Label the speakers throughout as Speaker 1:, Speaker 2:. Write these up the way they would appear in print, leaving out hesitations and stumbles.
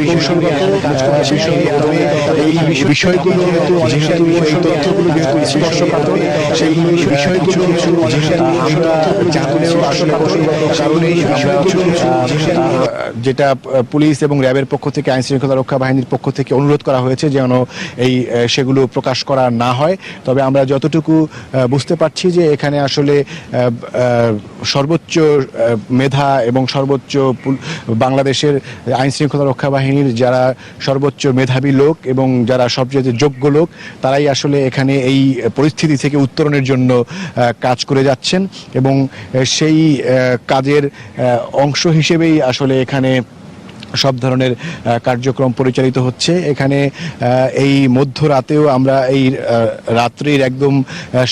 Speaker 1: কৌশলগত বিষয়গুলো যেহেতু এই তথ্যগুলো যেহেতু স্পর্শকাতর সেইগুলো বিষয়গুলো যেহেতু আমরা জানলেও আসলে কারণ এই বিষয়গুলো যেটা পুলিশ এবং র্যাবের পক্ষ থেকে আইন শৃঙ্খলা রক্ষা বাহিনীর পক্ষ থেকে অনুরোধ করা হয়েছে যেন এই সেগুলো প্রকাশ করা না হয়। তবে আমরা যতটুকু বুঝতে পারছি যে এখানে আসলে সর্বোচ্চ মেধা এবং সর্বোচ্চ বাংলাদেশের আইন শৃঙ্খলা রক্ষা বাহিনীর যারা সর্বোচ্চ মেধাবী লোক এবং যারা সবচেয়ে যোগ্য লোক তারাই আসলে এখানে এই পরিস্থিতি থেকে উত্তরণের জন্য কাজ করে যাচ্ছেন এবং সেই কাজের অংশ হিসেবেই আসলে এখানে সব ধরনের কার্যক্রম পরিচালিত হচ্ছে। এখানে এই মধ্যরাতেও আমরা এই রাত্রির একদম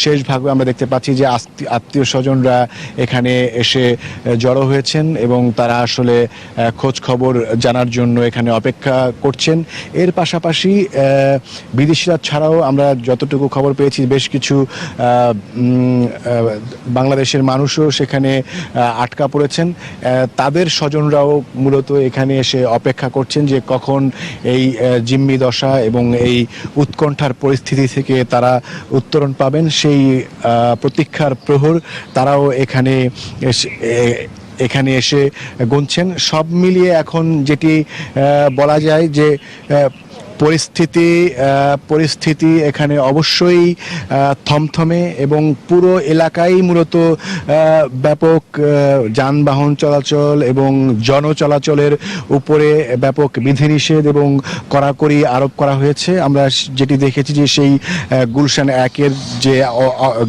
Speaker 1: শেষ ভাগে আমরা দেখতে পাচ্ছি যে আত্মীয় স্বজনরা এখানে এসে জড়ো হয়েছেন এবং তারা আসলে খোঁজ খবর জানার জন্য এখানে অপেক্ষা করছেন। এর পাশাপাশি বিদেশিরা ছাড়াও আমরা যতটুকু খবর পেয়েছি বেশ কিছু বাংলাদেশের মানুষও সেখানে আটকা পড়েছেন। তাদের স্বজনরাও মূলত এখানে এসে অপেক্ষা করছেন যে কখন এই জিম্মি দশা এবং এই উৎকণ্ঠার পরিস্থিতি থেকে তারা উত্তরণ পাবেন সেই প্রতীক্ষার প্রহর তারাও এখানে এসে গুনছেন। সব মিলিয়ে এখন যেটি বলা যায় যে পরিস্থিতি এখানে অবশ্যই থমথমে এবং পুরো এলাকায় মূলত ব্যাপক যানবাহন চলাচল এবং জনচলাচলের উপরে ব্যাপক বিধিনিষেধ এবং কড়াকড়ি আরোপ করা হয়েছে। আমরা যেটি দেখেছি যে সেই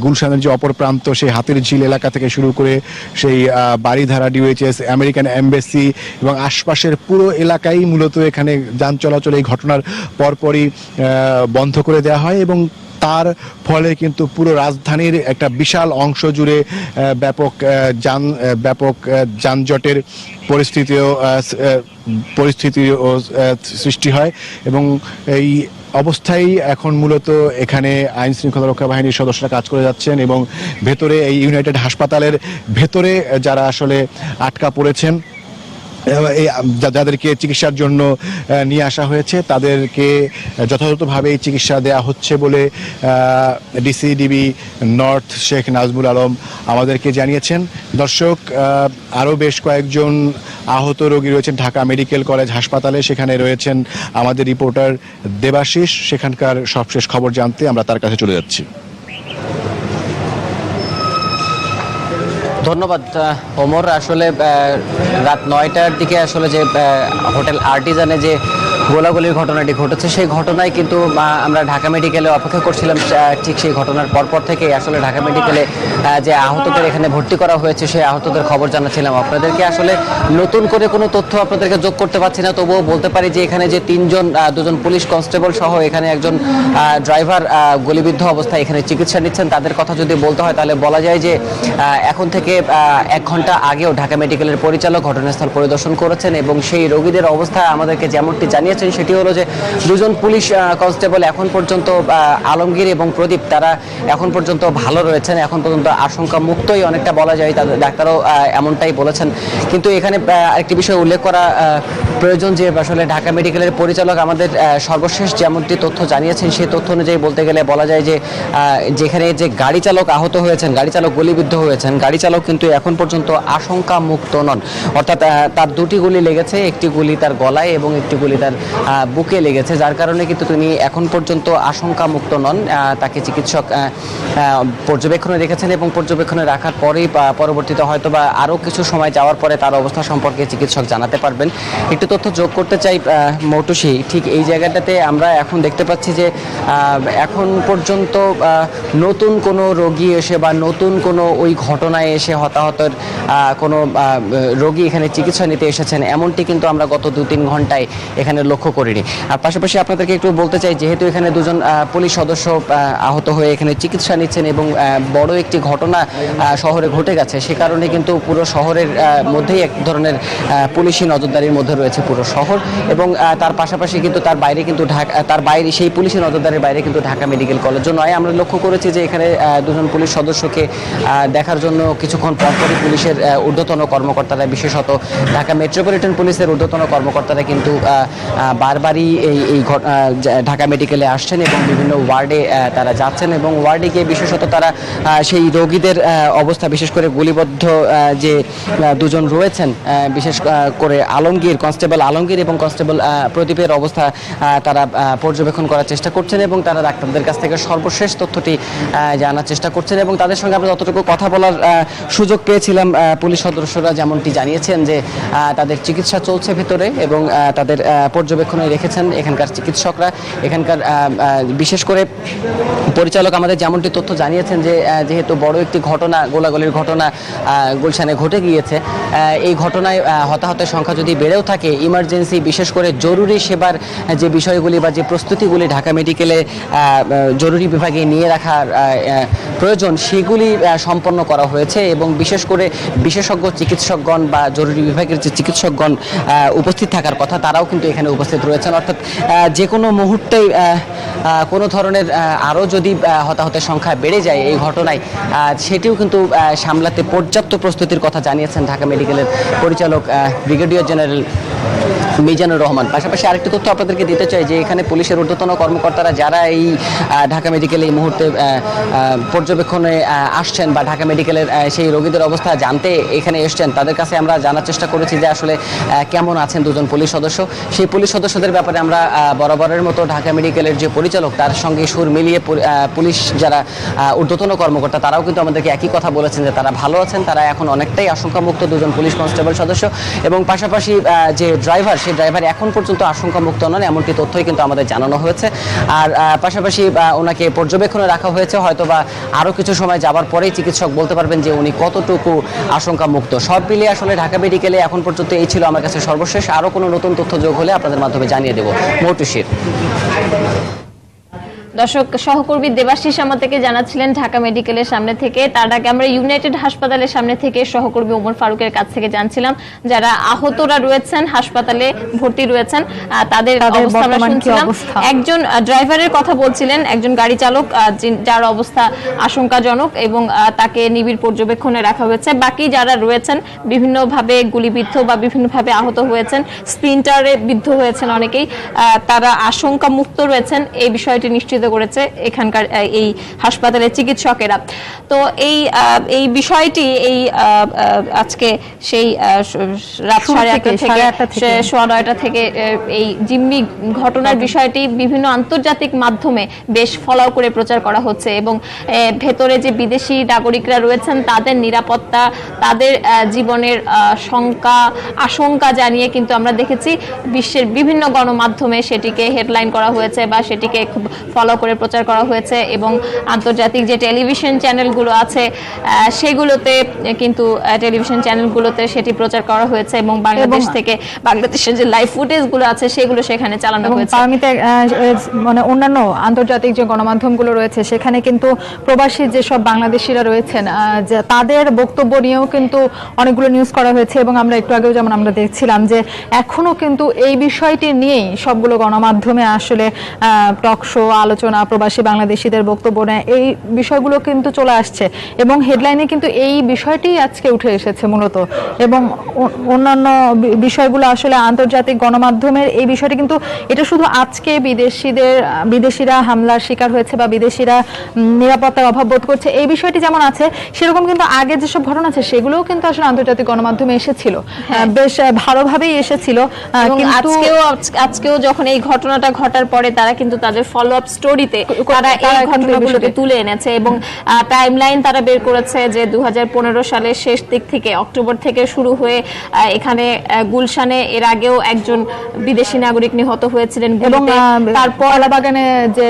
Speaker 1: গুলশানের যে অপর প্রান্ত সেই হাতির ঝিল এলাকা থেকে শুরু করে সেই বাড়িধারা ডিওএইচএস আমেরিকান এমবাসি এবং আশপাশের পুরো এলাকায় মূলত এখানে যান চলাচল এই ঘটনার পরপরই বন্ধ করে দেওয়া হয় এবং তার ফলে কিন্তু পুরো রাজধানীর একটা বিশাল অংশ জুড়ে ব্যাপক যানজটের পরিস্থিতিও সৃষ্টি হয় এবং এই অবস্থায় এখন মূলত এখানে আইন শৃঙ্খলা রক্ষা বাহিনীর সদস্যরা কাজ করে যাচ্ছেন এবং ভেতরে এই ইউনাইটেড হাসপাতালের ভেতরে যারা আসলে আটকা পড়েছেন যাদেরকে চিকিৎসার জন্য নিয়ে আসা হয়েছে তাদেরকে যথাযথভাবে চিকিৎসা দেয়া হচ্ছে বলে ডিসিডিবি নর্থ শেখ নাজমুল আলম আমাদেরকে জানিয়েছেন। দর্শক, আরও বেশ কয়েকজন আহত রোগী রয়েছেন ঢাকা মেডিকেল কলেজ হাসপাতালে, সেখানে রয়েছেন আমাদের রিপোর্টার দেবাশিস। সেখানকার সবশেষ খবর জানতে আমরা তার কাছে চলে যাচ্ছি।
Speaker 2: ধন্যবাদ ওমর। আসলে রাত 9টার দিকে আসলে যে হোটেল আর্টিজানে যে গোলাগুলির ঘটনাটি ঘটেছে সেই ঘটনায় কিন্তু আমরা ঢাকা মেডিকেলে অপেক্ষা করছিলাম। ঠিক সেই ঘটনার পরপর থেকে আসলে ঢাকা মেডিকেলে যে আহতদের এখানে ভর্তি করা হয়েছে সেই আহতদের খবর জানাচ্ছিলাম আপনাদেরকে। আসলে নতুন করে কোনো তথ্য আপনাদেরকে যোগ করতে পারছি না, তবুও বলতে পারি যে এখানে যে দুজন পুলিশ কনস্টেবল সহ এখানে একজন ড্রাইভার গুলিবিদ্ধ অবস্থায় এখানে চিকিৎসা নিচ্ছেন। তাদের কথা যদি বলতে হয় তাহলে বলা যায় যে এখন থেকে 1 ঘন্টা আগেও ঢাকা মেডিকেলের পরিচালক ঘটনাস্থল পরিদর্শন করেছেন এবং সেই রোগীদের অবস্থা আমাদেরকে যেমনটি জানিয়েছেন সেটি হলো যে দুজন পুলিশ কনস্টেবল এখন পর্যন্ত আলমগীর এবং প্রদীপ তারা এখন পর্যন্ত ভালো রয়েছেন, এখন পর্যন্ত আশঙ্কা মুক্তই অনেকটা বলা যায়। তাদের ডাক্তারও এমনটাই বলেছেন। কিন্তু এখানে একটি বিষয় উল্লেখ করা প্রয়োজন যে আসলে ঢাকা মেডিকেলের পরিচালক আমাদের সর্বশেষ যেমনটি তথ্য জানিয়েছেন সেই তথ্য অনুযায়ী বলতে গেলে বলা যায় যে যেখানে যে গাড়ি চালক আহত হয়েছেন, গাড়ি চালক গুলিবিদ্ধ হয়েছেন, গাড়ি চালক কিন্তু এখন পর্যন্ত আশঙ্কা মুক্ত নন। অর্থাৎ তার 2টি গুলি লেগেছে, একটি গুলি তার গলায় এবং একটি গুলি তার বুকে লেগেছে, যার কারণে কিন্তু তিনি এখন পর্যন্ত আশঙ্কা মুক্ত নন। তাকে চিকিৎসক পর্যবেক্ষণে রেখেছেন এবং পর্যবেক্ষণে রাখার পরেই পরবর্তীতে হয়তো বা আরও কিছু সময় যাওয়ার পরে তার অবস্থা সম্পর্কে চিকিৎসক জানাতে পারবেন। একটু তথ্য যোগ করতে চাই মৌটুসী, ঠিক এই জায়গাটাতে আমরা এখন দেখতে পাচ্ছি যে এখন পর্যন্ত নতুন কোনো রোগী এসে বা নতুন কোনো ওই ঘটনায় এসে হতাহতের কোনো রোগী এখানে চিকিৎসা নিতে এসেছেন এমনটি কিন্তু আমরা গত 2-3 ঘন্টায় এখানে লক্ষ্য করিনি। আর পাশাপাশি আপনাদেরকে একটু বলতে চাই, যেহেতু এখানে দুজন পুলিশ সদস্য আহত হয়ে এখানে চিকিৎসা নিচ্ছেন এবং বড় একটি ঘটনা শহরে ঘটে গেছে, সে কারণে কিন্তু পুরো শহরের মধ্যেই এক ধরনের পুলিশি নজরদারির মধ্যে রয়েছে পুরো শহর এবং তার পাশাপাশি কিন্তু তার বাইরে কিন্তু সেই পুলিশি নজরদারির বাইরে কিন্তু ঢাকা মেডিকেল কলেজও নয়। আমরা লক্ষ্য করেছি যে এখানে দুজন পুলিশ সদস্যকে দেখার জন্য কিছুক্ষণ কিছুক্ষণ পরপরই পুলিশের ঊর্ধ্বতন কর্মকর্তারা, বিশেষত ঢাকা মেট্রোপলিটন পুলিশের ঊর্ধ্বতন কর্মকর্তারা কিন্তু বারবারই এই ঢাকা মেডিকেলে আসছেন এবং বিভিন্ন ওয়ার্ডে তারা যাচ্ছেন এবং ওয়ার্ডে গিয়ে বিশেষত তারা সেই রোগীদের অবস্থা, বিশেষ করে গুলিবদ্ধ যে দুজন রয়েছেন, বিশেষ করে আলমগীর, কনস্টেবল আলমগীর এবং কনস্টেবল প্রদীপের অবস্থা তারা পর্যবেক্ষণ করার চেষ্টা করছেন এবং তারা ডাক্তারদের কাছ থেকে সর্বশেষ তথ্যটি জানার চেষ্টা করছেন এবং তাদের সঙ্গে আমরা যতটুকু কথা বলার সুযোগ পেয়েছিলাম, পুলিশ সদস্যরা যেমনটি জানিয়েছেন যে তাদের চিকিৎসা চলছে ভিতরে এবং তাদের পর্যবেক্ষণে রেখেছেন এখানকার চিকিৎসকরা। এখানকার বিশেষ করে পরিচালক আমাদের যেমনটি তথ্য জানিয়েছেন যে যেহেতু বড় একটি ঘটনা, গোলাগুলির ঘটনা গুলশানে ঘটে গিয়েছে, এই ঘটনায় হতাহতের সংখ্যা যদি বেড়েও থাকে, ইমার্জেন্সি বিশেষ করে জরুরি সেবার যে বিষয়গুলি বা যে প্রস্তুতিগুলি ঢাকা মেডিকেলে জরুরি বিভাগে নিয়ে রাখার প্রয়োজন সেগুলি সম্পন্ন করা হয়েছে এবং বিশেষ করে বিশেষজ্ঞ চিকিৎসকগণ বা জরুরি বিভাগের যে চিকিৎসকগণ উপস্থিত থাকার কথা তারাও কিন্তু এখানে উপস্থিত রয়েছেন। অর্থাৎ যে কোনো মুহূর্তেই কোনো ধরনের আরও যদি হতাহতের সংখ্যা বেড়ে যায় এই ঘটনায়, সেটিও কিন্তু সামলাতে পর্যাপ্ত প্রস্তুতির কথা জানিয়েছেন ঢাকা মেডিকেলের পরিচালক ব্রিগেডিয়ার জেনারেল মিজানুর রহমান। পাশাপাশি আরেকটি তথ্য আপনাদেরকে দিতে চাই যে এখানে পুলিশের ঊর্ধ্বতন কর্মকর্তারা যারা এই ঢাকা মেডিকেলে এই মুহূর্তে পর্যবেক্ষণে আসছেন বা ঢাকা মেডিকেলের সেই রোগীদের অবস্থা জানতে এখানে এসছেন, তাদের কাছে আমরা জানার চেষ্টা করেছি যে আসলে কেমন আছেন দুজন পুলিশ সদস্য। সেই পুলিশ সদস্যদের ব্যাপারে আমরা বরাবরের মতো ঢাকা মেডিকেলের যে পরিচালক তার সঙ্গে সুর মিলিয়ে পুলিশ যারা ঊর্ধ্বতন কর্মকর্তা তারাও কিন্তু আমাদেরকে একই কথা বলেছেন যে তারা ভালো আছেন, তারা এখন অনেকটাই আশঙ্কামুক্ত, দুজন পুলিশ কনস্টেবল সদস্য এবং পাশাপাশি যে ড্রাইভার, সেই ড্রাইভার এখন পর্যন্ত আশঙ্কামুক্ত নন এমনটি তথ্যই কিন্তু আমাদের জানানো হয়েছে। আর পাশাপাশি ওনাকে পর্যবেক্ষণে রাখা হয়েছে, হয়তো বা আরও কিছু সময় যাবার পরেই চিকিৎসক বলতে পারবেন যে উনি কতটুকু আশঙ্কামুক্ত। সব মিলিয়ে আসলে ঢাকা মেডিকেলে এখন পর্যন্ত এই ছিল আমার কাছে সর্বশেষ। আরও কোনো নতুন তথ্য যোগ হলে আপনাদের মাধ্যমে জানিয়ে দেবো। মৌটুশির।
Speaker 3: দর্শক, সহকর্মী দেবাশিস আমাদেরকে জানাচ্ছিলেন ঢাকা মেডিকেলের সামনে থেকে। তার আগে আমরা ইউনাইটেড হাসপাতালের সামনে থেকে সহকর্মী ওমর ফারুকের কাছ থেকে জানছিলাম যারা আহতরা রয়েছেন, হাসপাতালে ভর্তি রয়েছেন, তাদের অবস্থা আমরা শুনছিলাম। একজন ড্রাইভারের কথা বলছিলেন, একজন গাড়ি চালক যার অবস্থা আশঙ্কাজনক এবং তাকে নিবিড় পর্যবেক্ষণে রাখা হয়েছে। বাকি যারা রয়েছেন বিভিন্নভাবে গুলিবিদ্ধ বা বিভিন্নভাবে আহত হয়েছেন, স্প্রিন্টারে বিদ্ধ হয়েছেন অনেকেই, তারা আশঙ্কা মুক্ত রয়েছেন, এই বিষয়টি নিশ্চিত করেছে এখানকার এই হাসপাতালের চিকিৎসকেরা। তো এই বিষয়টি এই আজকে সেই রাত 8:30 থেকে 9:30 থেকে এই জিম্মি ঘটনার বিষয়টি বিভিন্ন আন্তর্জাতিক মাধ্যমে বেশ ফলাও করে প্রচার করা হচ্ছে এবং ভেতরে যে বিদেশি নাগরিকরা রয়েছেন তাদের নিরাপত্তা, তাদের জীবনের আশঙ্কা জানিয়ে কিন্তু আমরা দেখেছি বিশ্বের বিভিন্ন গণমাধ্যমে সেটিকে হেডলাইন করা হয়েছে বা সেটিকে খুব ফলো করে প্রচার করা হয়েছে এবং আন্তর্জাতিক যে টেলিভিশন চ্যানেলগুলো আছে সেগুলোতে কিন্তু টেলিভিশন চ্যানেলগুলোতে সেটি প্রচার করা হয়েছে এবং বাংলাদেশ থেকে বাংলাদেশের যে লাইভ ফুটেজগুলো আছে সেগুলো সেখানে চালানো হয়েছে।
Speaker 4: মানে অন্যান্য আন্তর্জাতিক যে গণমাধ্যমগুলো রয়েছে সেখানে কিন্তু প্রবাসী যেসব বাংলাদেশিরা রয়েছেন তাদের বক্তব্য নিয়েও কিন্তু অনেকগুলো নিউজ করা হয়েছে এবং আমরা একটু আগেও যেমন আমরা দেখছিলাম যে এখনো কিন্তু এই বিষয়টি নিয়েই সবগুলো গণমাধ্যমে আসলে টক শো, আলোচনা, প্রবাসী বাংলাদেশিদের বক্তব্য নেয়, এই বিষয়গুলো কিন্তু চলে আসছে এবং হেডলাইনে কিন্তু এই বিষয়টি আজকে উঠে এসেছে মূলত এবং অন্যান্য বিষয়গুলো আসলে আন্তর্জাতিক গণমাধ্যমের এই বিষয়টি কিন্তু এটা শুধু আজকে বিদেশিরা হামলার শিকার হয়েছে বা বিদেশিরা নিরাপত্তার অভাব বোধ করছে এই বিষয়টি যেমন আছে, সেরকম কিন্তু আগে যেসব ঘটনা আছে সেগুলোও কিন্তু আসলে আন্তর্জাতিক গণমাধ্যমে এসেছিল, বেশ ভালোভাবেই এসেছিল।
Speaker 3: আজকেও যখন এই ঘটনাটা ঘটার পরে তারা কিন্তু তাদের ফলো আপ স্টোরিতে তারা এই ঘটনাগুলোকে তুলে এনেছে এবং টাইমলাইন তারা বের করেছে যে 2015 সালের শেষ দিক থেকে অক্টোবর থেকে শুরু হয়ে এখানে গুলশানে এর আগেও একজন বিদেশি নাগরিক নিহত হয়েছিলেন এবং
Speaker 4: তারপর আলাবাগানে যে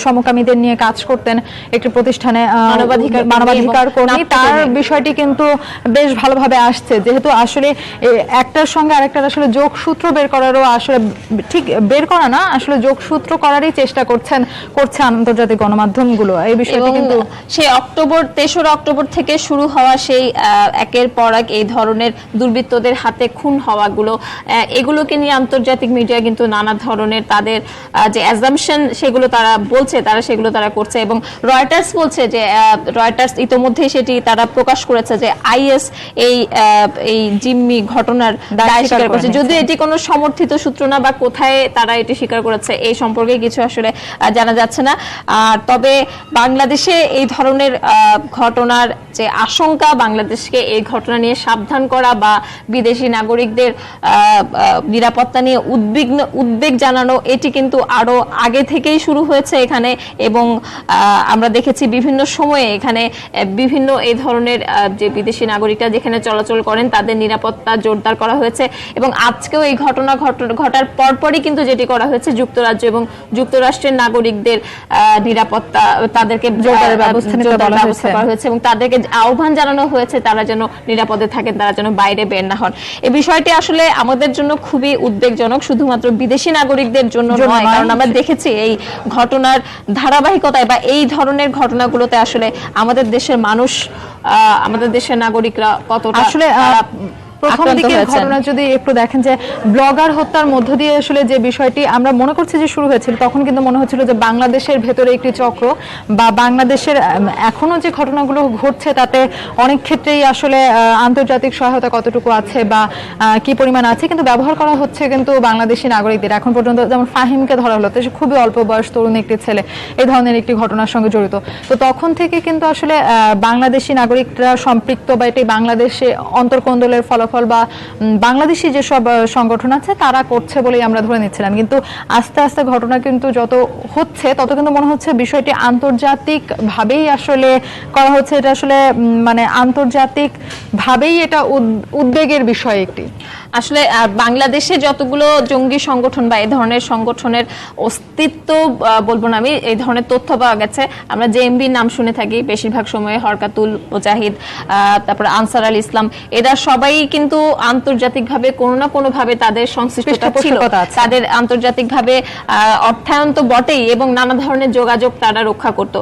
Speaker 4: সমকামীদের নিয়ে কাজ করতেন একটি প্রতিষ্ঠানে মানবাধিকার কর্মী, তার বিষয়টি কিন্তু বেশ ভালোভাবে আসছে, যেহেতু আসলে একটার সঙ্গে আরেকটার আসলে যোগসূত্র বের করারও আসলে ঠিক বের করা না, আসলে যোগসূত্র করারই চেষ্টা করছেন করছে আন্তর্জাতিক গণমাধ্যমগুলো, এই বিষয়টি
Speaker 3: এবং
Speaker 4: কিন্তু
Speaker 3: সেই 3রা অক্টোবর থেকে শুরু হওয়া সেই একের পর এক এই ধরনের দুর্বৃত্তদের হাতে খুন হওয়াগুলো, এগুলোকে নিয়ে আন্তর্জাতিক মিডিয়া কিন্তু নানা ধরনের তাদের যে অ্যাজাম্পশন সেগুলো তারা বলছে, সেগুলো তারা করছে। এবং রয়টার্স বলছে যে রয়টার্স ইতোমধ্যেই সেটি তারা প্রকাশ করেছে যে আইএস এই জিম্মি ঘটনার দায় স্বীকার করেছে, যদিও এটি কোনো সমর্থিত সূত্র না বা কোথায় তারা এটি স্বীকার করেছে এই সম্পর্কে কিছু আসলে জানা যাচ্ছে না। আর তবে বাংলাদেশে এই ধরনের ঘটনার যে আশঙ্কা, বাংলাদেশকে এই ঘটনা নিয়ে সাবধান করা বা বিদেশি নাগরিকদের নিরাপত্তা নিয়ে উদ্বেগ জানানো, এটি কিন্তু আরো আগে থেকেই শুরু হয়েছে এখানে। এবং আমরা দেখেছি বিভিন্ন সময়ে এখানে বিভিন্ন এই ধরনের যে বিদেশি নাগরিকরা যেখানে চলাচল করেন তাদের নিরাপত্তা জোরদার করা হয়েছে। এবং আজকেও এই ঘটনা ঘটার পরপরই কিন্তু যেটি করা হয়েছে, যুক্তরাজ্য এবং যুক্তরাষ্ট্রের নাগরিকদের নিরাপত্তা তাদেরকে জোরদার ব্যবস্থা করা হয়েছে এবং তাদেরকে আহ্বান জানানো হয়েছে তারা যেন নিরাপদে থাকেন, তারা যেন বাইরে বের না হন। এই বিষয়টি আসলে আমাদের জন্য খুবই উদ্বেগজনক, শুধুমাত্র বিদেশি নাগরিকদের জন্য নয়, কারণ আমরা দেখেছি এই ঘটনার ধারাবাহিকতায় বা এই ধরনের ঘটনাগুলোতে আসলে আমাদের দেশের মানুষ, আমাদের দেশের নাগরিকরা কতটা
Speaker 4: আসলে প্রথম দিকের ঘটনা যদি একটু দেখেন যে ব্লগার হত্যার মধ্য দিয়ে আসলে যে বিষয়টি আমরা মনে করছি যে শুরু হয়েছিল, তখন কিন্তু মনে হচ্ছিল যে বাংলাদেশের ভেতরে একটি চক্র বা বাংলাদেশের এখনো যে ঘটনাগুলো ঘটছে তাতে অনেক ক্ষেত্রেই আসলে আন্তর্জাতিক সহায়তা কতটুকু আছে বা কি পরিমাণ আছে, কিন্তু ব্যবহার করা হচ্ছে কিন্তু বাংলাদেশি নাগরিকদের। এখন পর্যন্ত যেমন ফাহিমকে ধরা হলো, সে খুবই অল্প বয়স তরুণ একটি ছেলে, এই ধরনের একটি ঘটনার সঙ্গে জড়িত। তো তখন থেকে কিন্তু আসলে বাংলাদেশি নাগরিকরা সম্পৃক্ত বা এটি বাংলাদেশে অন্তর্কোন্দলের ফলাফল বা বাংলাদেশি যেসব সংগঠন আছে তারা করছে বলেই আমরা ধরে নিচ্ছিলাম। কিন্তু আস্তে আস্তে ঘটনা কিন্তু যত হচ্ছে তত কিন্তু মনে হচ্ছে বিষয়টি আন্তর্জাতিক ভাবেই আসলে করা হচ্ছে। এটা আসলে মানে আন্তর্জাতিক ভাবেই এটা উদ্বেগের বিষয় একটি।
Speaker 3: আসলে বাংলাদেশে যতগুলো জঙ্গি সংগঠন বা এই ধরনের সংগঠনের অস্তিত্ব বলবো না আমি, এই ধরনের তথ্য পাওয়া গেছে। আমরা জেএমবির নাম শুনে থাকি বেশিরভাগ সময়ে, হরকাতুল মুজাহিদ, তারপর আনসার আল ইসলাম, এরা সবাই কিন্তু আন্তর্জাতিকভাবে কোনো না কোনো ভাবে তাদের সংশ্লিষ্টতা ছিল, তাদের আন্তর্জাতিকভাবে অর্থায়ন তো বটেই এবং নানা ধরনের যোগাযোগ তারা রক্ষা করত।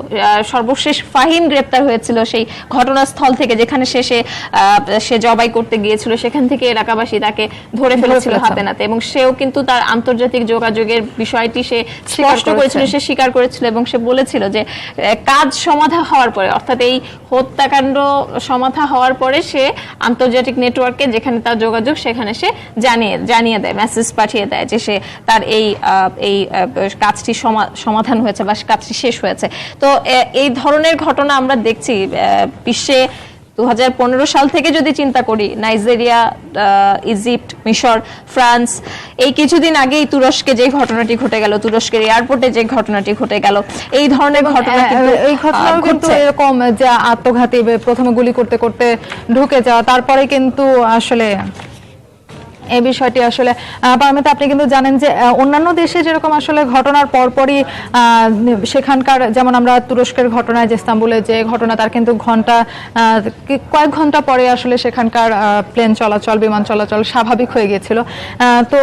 Speaker 3: সর্বশেষ ফাহিম গ্রেপ্তার হয়েছিল সেই ঘটনাস্থল থেকে, যেখানে সে জবাই করতে গিয়েছিল, সেখান থেকে এলাকাবাসী তাকে ধরে ফেলেছিল হাতে নাতে, এবং সেও কিন্তু তার আন্তর্জাতিক যোগাযোগের বিষয়টি সে স্পষ্ট করেছিল, সে স্বীকার করেছিল এবং সে বলেছিল যে কাজ সমাধা হওয়ার পরে, অর্থাৎ এই হত্যাকাণ্ড সমাধা হওয়ার পরে সে আন্তর্জাতিক নেটওয়ার্কে যেখানে তার যোগাযোগ সেখানে সে জানিয়ে দেয়, মেসেজ পাঠিয়ে দেয় যে সে তার এই কাজটি সমাধান হয়েছে বা কাজটি শেষ হয়েছে। তো এই ধরনের ঘটনা আমরা দেখছি বিশ্বে 2015 সাল থেকে যদি চিন্তা করি, নাইজেরিয়া, ইজিপ্ট, মিশর, ফ্রান্স, এই কিছুদিন আগেই তুরস্কে যে ঘটনাটি ঘটে গেল, তুরস্কের এয়ারপোর্টে যে ঘটনাটি ঘটে গেল, এই ধরনের ঘটনা
Speaker 4: কিন্তু এরকম যে আত্মঘাতী, প্রথমে গুলি করতে করতে ঢুকে যাওয়া, তারপরে কিন্তু আসলে এই বিষয়টি আসলে পারমিতা, আপনি কিন্তু জানেন যে অন্যান্য দেশে যেরকম আসলে ঘটনার পরপরই সেখানকার, যেমন আমরা তুরস্কের ঘটনায় যে ইস্তাম্বুলে যে ঘটনা, তার কিন্তু কয়েক ঘন্টা পরে আসলে সেখানকার প্লেন চলাচল, বিমান চলাচল স্বাভাবিক হয়ে গিয়েছিল। তো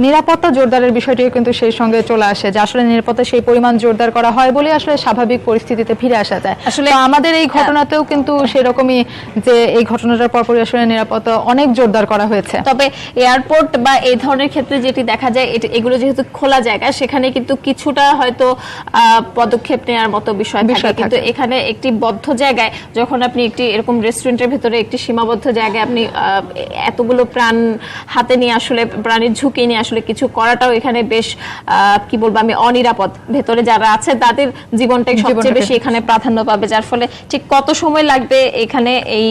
Speaker 4: নিরাপত্তা জোরদারের বিষয়টিও কিন্তু সেই সঙ্গে চলে আসে যে আসলে নিরাপত্তা সেই পরিমাণ জোরদার করা হয় বলে আসলে স্বাভাবিক পরিস্থিতিতে ফিরে আসা যায়। আসলে আমাদের এই ঘটনাতেও কিন্তু সেরকমই, যে এই ঘটনাটার পরপরই আসলে নিরাপত্তা অনেক জোরদার করা হয়েছে।
Speaker 3: তবে এয়ারপোর্ট বা এই ধরনের ক্ষেত্রে যেটি দেখা যায়, এগুলো যেহেতু খোলা জায়গা, সেখানে কিন্তু কিছুটা হয়তো পদক্ষেপ নেওয়ার মতো বিষয় থাকে, কিন্তু এখানে একটি বদ্ধ জায়গায় যখন আপনি একটি এরকম রেস্টুরেন্টের ভেতরে একটি সীমাবদ্ধ জায়গায় আপনি এতগুলো প্রাণ হাতে নিয়ে আসলে প্রাণের ঝুঁকি নিয়ে আসলে কিছু করাটাও এখানে বেশ কি বলবো আমি অনিরাপদ। ভেতরে যারা আছে তাদের জীবনটাই সবচেয়ে বেশি এখানে প্রাধান্য পাবে, যার ফলে ঠিক কত সময় লাগবে এখানে এই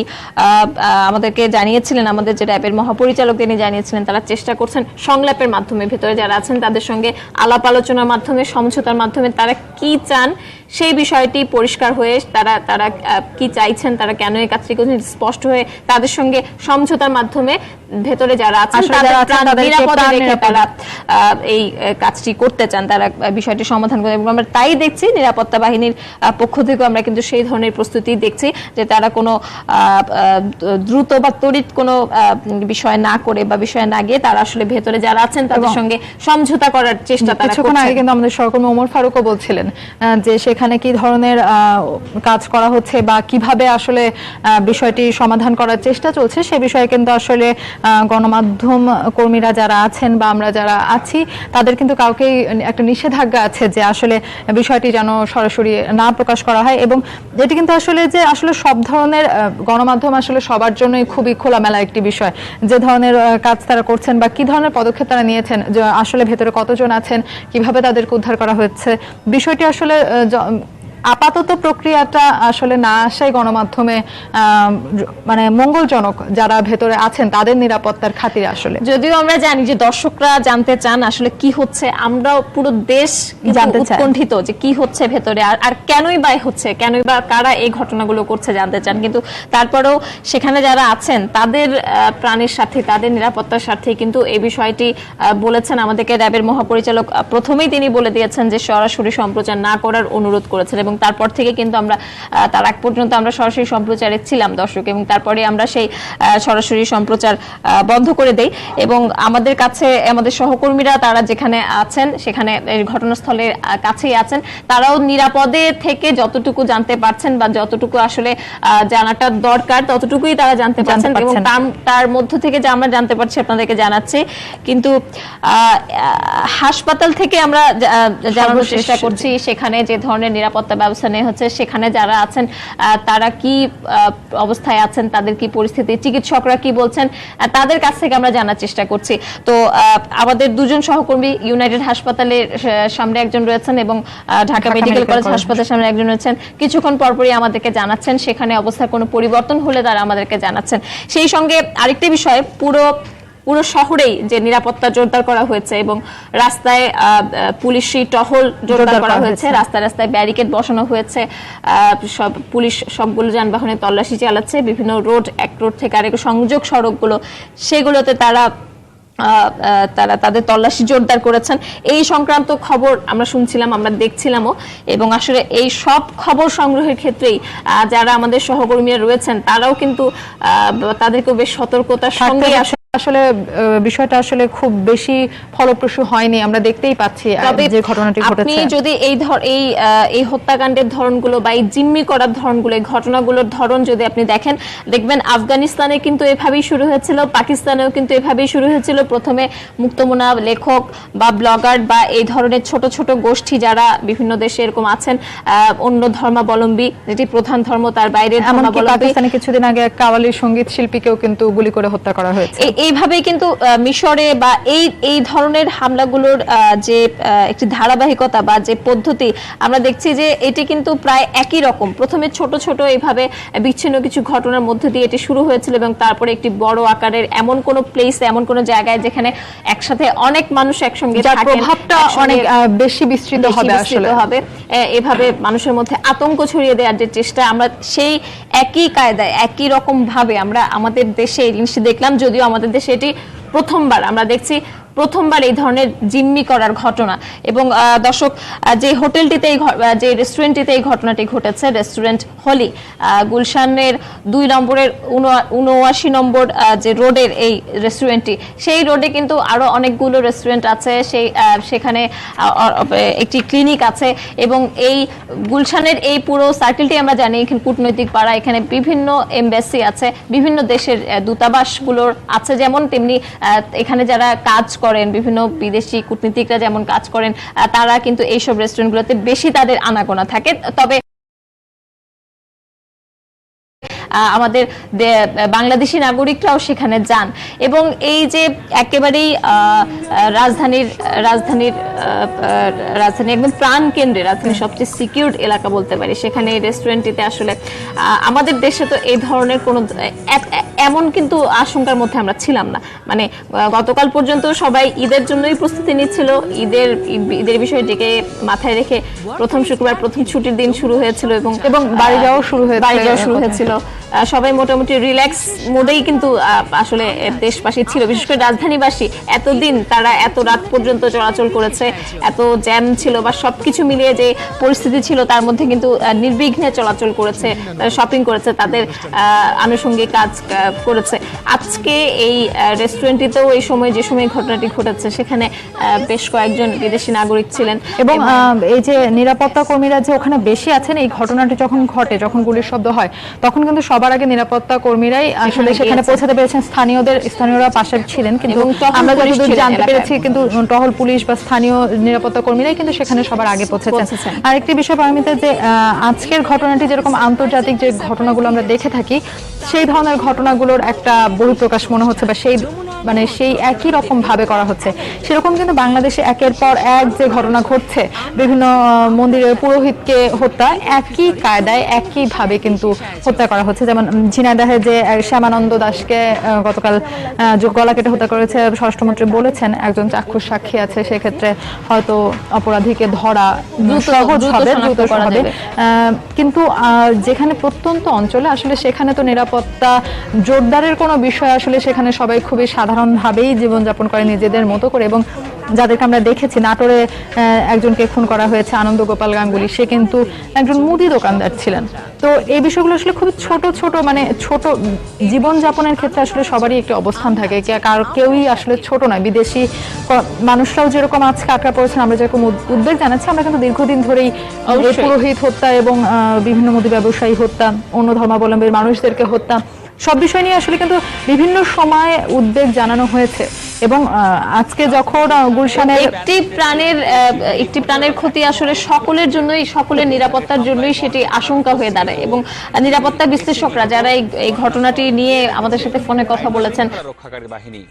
Speaker 3: আমাদেরকে জানিয়েছিলেন আমাদের যে র্যাবের মহাপরিচালক, তিনি জানিয়েছিলেন তারা চেষ্টা করছেন সংলাপের মাধ্যমে ভেতরে যারা আছেন তাদের সঙ্গে আলাপ আলোচনার মাধ্যমে, সমঝোতার মাধ্যমে তারা কি চান সেই বিষয়টি পরিষ্কার হয়ে তারা তারা কি চাইছেন, তারা কেন এই কাজটি করছেন স্পষ্ট হয়ে তাদের সঙ্গে সমঝোতার মাধ্যমে ভেতরে যারা আছেন তাদের প্রাণ নিরাপদে রেখে তারা এই কাজটি করতে চান, তারা বিষয়টি সমাধান করে। এবং আমরা তাই দেখছি নিরাপত্তা বাহিনীর পক্ষ থেকে আমরা কিন্তু সেই ধরনের প্রস্তুতি দেখছি যে তারা কোনো দ্রুত বা তড়িৎ কোনো বিষয় না করে বা বিষয় না গিয়ে তারা আসলে ভেতরে যারা আছেন তাদের সঙ্গে সমঝোতা করার চেষ্টা তারা
Speaker 4: কিছুক্ষণ আগে কিন্তু আমাদের সহকর্মী ওমর ফারুকও বলছিলেন যে সেখানে কি ধরনের কাজ করা হচ্ছে বা কিভাবে আসলে বিষয়টি সমাধান করার চেষ্টা চলছে সে বিষয়ে কিন্তু আসলে গণমাধ্যম কর্মীরা যারা আছেন বা আমরা যারা আছি তাদের কিন্তু কাউকেই একটা নিষেধাজ্ঞা আছে যে আসলে বিষয়টি যেন সরাসরি না প্রকাশ করা হয়। এবং যেটি কিন্তু আসলে যে আসলে সব ধরনের গণমাধ্যম আসলে সবার জন্যই খুবই খোলামেলা একটি বিষয়, যে ধরনের কাজ তারা করছেন বা কি ধরনের পদক্ষেপ তারা নিয়েছেন, যে আসলে ভেতরে কতজন আছেন, কিভাবে তাদেরকে উদ্ধার করা হচ্ছে, বিষয়টি আসলে আপাতত প্রক্রিয়াটা আসলে না আসাই গণমাধ্যমে মানে মঙ্গলজনক যারা ভেতরে আছেন তাদের নিরাপত্তার খাতিরে। আসলে
Speaker 3: যদিও আমরা জানি যে দর্শকরা জানতে চান আসলে কি হচ্ছে, আমরাও পুরো দেশ
Speaker 4: জানতে চাই
Speaker 3: উৎকণ্ঠিত যে কি হচ্ছে ভেতরে আর কেনই বা হচ্ছে, কেনই বা কারা এই ঘটনাগুলো করছে জানতে চান। কিন্তু তারপরেও সেখানে যারা আছেন তাদের প্রাণের সাথে তাদের নিরাপত্তার সাথে কিন্তু এই বিষয়টি বলেছেন আমাদেরকে র্যাবের মহাপরিচালক। প্রথমেই তিনি বলে দিয়েছেন যে সরাসরি সম্প্রচার না করার অনুরোধ করেছেন এবং তারপর থেকে কিন্তু আমরা তার আগ পর্যন্ত আমরা সরাসরি সম্প্রচারে ছিলাম দর্শক, এবং তারপরে আমরা সেই সরাসরি সম্প্রচার বন্ধ করে দেই। এবং আমাদের কাছে আমাদের সহকর্মীরা তারা যেখানে আছেন সেখানে ঘটনাস্থলের কাছেই আছেন, তারাও নিরাপদে থেকে যতটুকু জানতে পারছেন বা যতটুকু আসলে জানাটা দরকার ততটুকুই তারা জানতে পারছেন। এবং তার মধ্য থেকে যে আমরা জানতে পারছি আপনাদেরকে জানাচ্ছি। কিন্তু হাসপাতাল থেকে আমরা জানানোর চেষ্টা করছি সেখানে যে ধরনের নিরাপত্তা ব্যবস্থা নেওয়া হচ্ছে, সেখানে যারা আছেন তারা কি অবস্থায় আছেন, তাদের কি পরিস্থিতি, চিকিৎসকরা কি বলছেন, তাদের কাছ থেকে আমরা জানার চেষ্টা করছি। তো আমাদের দুজন সহকর্মী ইউনাইটেড হাসপাতালের সামনে একজন রয়েছেন এবং ঢাকা মেডিকেল কলেজ হাসপাতালের সামনে একজন রয়েছেন, কিছুক্ষণ পরপরই আমাদেরকে জানাচ্ছেন সেখানে অবস্থার কোনো পরিবর্তন হলে তারা আমাদেরকে জানাচ্ছেন। সেই সঙ্গে আরেকটি বিষয়, পুরো শহরেই যে নিরাপত্তা জোরদার করা হয়েছে এবং রাস্তায় পুলিশি টহল জোরদার করা হয়েছে, রাস্তায় রাস্তায় ব্যারিকেড বসানো হয়েছে, সব পুলিশ সবগুলো যানবাহনে তল্লাশি চালাচ্ছে, বিভিন্ন রোড এক রোড থেকে আরেক সংযোগ সড়কগুলো সেগুলোতে তারা তাদের তল্লাশি জোরদার করেছেন। এই সংক্রান্ত খবর আমরা শুনছিলাম, আমরা দেখছিলামও। এবং আসলে এই সব খবর সংগ্রহের ক্ষেত্রেই যারা আমাদের সহকর্মীরা রয়েছেন তারাও কিন্তু তাদেরকে বেশ সতর্কতার সঙ্গে
Speaker 4: আসলে বিষয়টা আসলে খুব বেশি ফলপ্রসূ হয়নি, আমরা দেখতেই পাচ্ছি যে ঘটনাটি ঘটেছে।
Speaker 3: আপনি যদি এই হত্যাকাণ্ডের ধরনগুলো বা এই জিম্মি করার ধরনগুলো, এই ঘটনাগুলোর ধরন যদি আপনি দেখবেন আফগানিস্তানে কিন্তু এভাবেই শুরু হয়েছিল, পাকিস্তানেও কিন্তু এভাবেই শুরু হয়েছিল। প্রথমে মুক্তমনা লেখক বা ব্লগার বা এই ধরনের ছোট ছোট গোষ্ঠী যারা বিভিন্ন দেশে এরকম আছেন, অন্য ধর্মাবলম্বী, যেটি প্রধান ধর্ম তার বাইরে ধর্মাবলম্বী।
Speaker 4: পাকিস্তানে কিছুদিন আগে এক কাওয়ালি সঙ্গীত শিল্পীকেও কিন্তু গুলি করে হত্যা করা হয়েছে।
Speaker 3: এইভাবেই কিন্তু মিশরে বা এই ধরনের হামলাগুলোর যে একটি ধারাবাহিকতা বা যে পদ্ধতি আমরা দেখছি যে এটি কিন্তু প্রায় একই রকম। প্রথমে ছোট ছোট এইভাবে বিচ্ছিন্ন কিছু ঘটনার মধ্যে দিয়ে এটি শুরু হয়েছিল এবং তারপরে একটি বড় আকারের এমন কোন প্লেসে, এমন কোন জায়গায় যেখানে একসাথে অনেক মানুষ একসঙ্গে থাকেন,
Speaker 4: প্রভাবটা অনেক বেশি বিস্তৃত হবে।
Speaker 3: এভাবে মানুষের মধ্যে আতঙ্ক ছড়িয়ে দেওয়ার যে চেষ্টা, আমরা সেই একই কায়দায় একই রকম ভাবে আমরা আমাদের দেশে এই জিনিসটি দেখলাম। যদিও আমাদের দেশে এটি প্রথমবার আমরা দেখছি, প্রথমবার এই ধরনের জিম্মি করার ঘটনা। এবং দর্শক, যে হোটেলটিতে যে রেস্টুরেন্টটিতে এই ঘটনাটি ঘটেছে, রেস্টুরেন্ট হলি, গুলশানের 2 নম্বরের 79 নম্বর যে রোডের এই রেস্টুরেন্টটি, সেই রোডে কিন্তু আরো অনেকগুলো রেস্টুরেন্ট আছে, সেখানে একটি ক্লিনিক আছে। এবং এই গুলশানের এই পুরো সার্কেলটি আমরা জানি এখানে কূটনৈতিক পাড়া, এখানে বিভিন্ন এমবাসি আছে, বিভিন্ন দেশের দূতাবাসগুলোর আছে যেমন, তেমনি এখানে যারা কাজ করেন, বিভিন্ন বিদেশি কূটনীতিকরা যেমন কাজ করেন, তারা কিন্তু এইসব রেস্টুরেন্টগুলোতে বেশি তাদের আনাগোনা থাকে। তবে আমাদের বাংলাদেশি নাগরিকরাও সেখানে যান এবং এই যে একেবারেই রাজধানীর একদম প্রাণ কেন্দ্রে, রাজধানীর সবচেয়ে সিকিউরড এলাকা বলতে পারি, সেখানে এই রেস্টুরেন্টটিতে আসলে আমাদের দেশে তো এই ধরনের কোনো এমন কিন্তু আশঙ্কার মধ্যে আমরা ছিলাম না। মানে গতকাল পর্যন্ত সবাই ঈদের জন্যই প্রস্তুতি নিচ্ছিল, ঈদের বিষয় ডেকে মাথায় রেখে প্রথম শুক্রবার প্রথম ছুটির দিন শুরু হয়েছিল এবং
Speaker 4: বাড়ি যাওয়া শুরু
Speaker 3: হয়েছিল। সবাই মোটামুটি রিল্যাক্স মোডেই কিন্তু আসলে দেশবাসী ছিল, বিশেষ করে রাজধানীবাসী। এতদিন তারা এত রাত পর্যন্ত চলাচল করেছে, এত জ্যাম ছিল বা সবকিছু মিলিয়ে যে পরিস্থিতি ছিল তার মধ্যে কিন্তু নির্বিঘ্নে চলাচল করেছে, তারা শপিং করেছে, তাদের আনুষঙ্গিক কাজ করেছে। আজকে এই রেস্টুরেন্টটিতেও এই সময় যে সময় ঘটনাটি ঘটেছে সেখানে বেশ কয়েকজন বিদেশি নাগরিক ছিলেন
Speaker 4: এবং এই যে নিরাপত্তা কর্মীরা যে ওখানে বেশি আছেন, এই ঘটনাটি যখন ঘটে, যখন গুলির শব্দ হয়, তখন কিন্তু সবার আগে নিরাপত্তা কর্মীরাই আসলে সেখানে পৌঁছাতে পেরেছেন। স্থানীয়রা পাশে ছিলেন, কিন্তু আমরা যতদূর জানতে পেরেছি কিন্তু টহল পুলিশ বা স্থানীয় নিরাপত্তা কর্মীরাই কিন্তু সেখানে সবার আগে পৌঁছেছেন। আরেকটি বিষয় পারমিতা, যে আজকের ঘটনাটি যেরকম আন্তর্জাতিক যে ঘটনাগুলো আমরা দেখে থাকি, সেই ধরনের ঘটনাগুলোর একটা বহিঃপ্রকাশ মনে হচ্ছে, বা সেই একই রকম ভাবে করা হচ্ছে। সেরকম কিন্তু বাংলাদেশে একের পর এক যে ঘটনা ঘটছে, বিভিন্ন মন্দিরের পুরোহিতকে হত্যা একই কায়দায় একই ভাবে কিন্তু হত্যা করা হচ্ছে। যেমন ঝিনাইদহে যে শ্যামানন্দ দাসকে গতকাল গলা কেটে হত্যা করেছে, স্বরাষ্ট্রমন্ত্রী বলেছেন একজন চাক্ষুষ সাক্ষী আছে, সেক্ষেত্রে হয়তো অপরাধীকে ধরা সহজ হবে, দ্রুত হবে। কিন্তু যেখানে প্রত্যন্ত অঞ্চলে আসলে সেখানে তো নিরাপত্তা জোরদারের কোনো বিষয় আসলে সেখানে সবাই খুবই সাধারণভাবেই জীবনযাপন করে নিজেদের মতো করে। এবং যাদেরকে আমরা দেখেছি, নাটোরে একজনকে খুন করা হয়েছে, আনন্দ গোপাল গাঙ্গুলি, সে কিন্তু একজন মুদি দোকানদার ছিলেন। তো এই বিষয়গুলো আসলে খুব ছোট ছোট জীবনযাপনের ক্ষেত্রে আসলে সবারই একটি অবস্থান থাকে, কেউই আসলে ছোট নয়। বিদেশি মানুষরাও যেরকম আজকে আটকা পড়েছেন, আমরা যেরকম উদ্বেগ জানাচ্ছি, আমরা কিন্তু দীর্ঘদিন ধরেই পুরোহিত হত্যা এবং বিভিন্ন মুদি ব্যবসায়ী হত্যা, অন্য ধর্মাবলম্বীর মানুষদেরকে হত্যা, সব বিষয় নিয়ে আসলে কিন্তু বিভিন্ন সময় উদ্বেগ জানানো হয়েছে। এবং আজকে যখন গুলশানের
Speaker 3: একটি প্রাণের ক্ষতি আসলে সকলের জন্যই, সকলের নিরাপত্তার জন্যই সেটি আশঙ্কা হয়ে দাঁড়ায়। এবং নিরাপত্তা বিশ্লেষকরা যারা এই ঘটনাটি নিয়ে আমাদের সাথে ফোনে কথা বলেছেন,
Speaker 5: রক্ষাকারী বাহিনী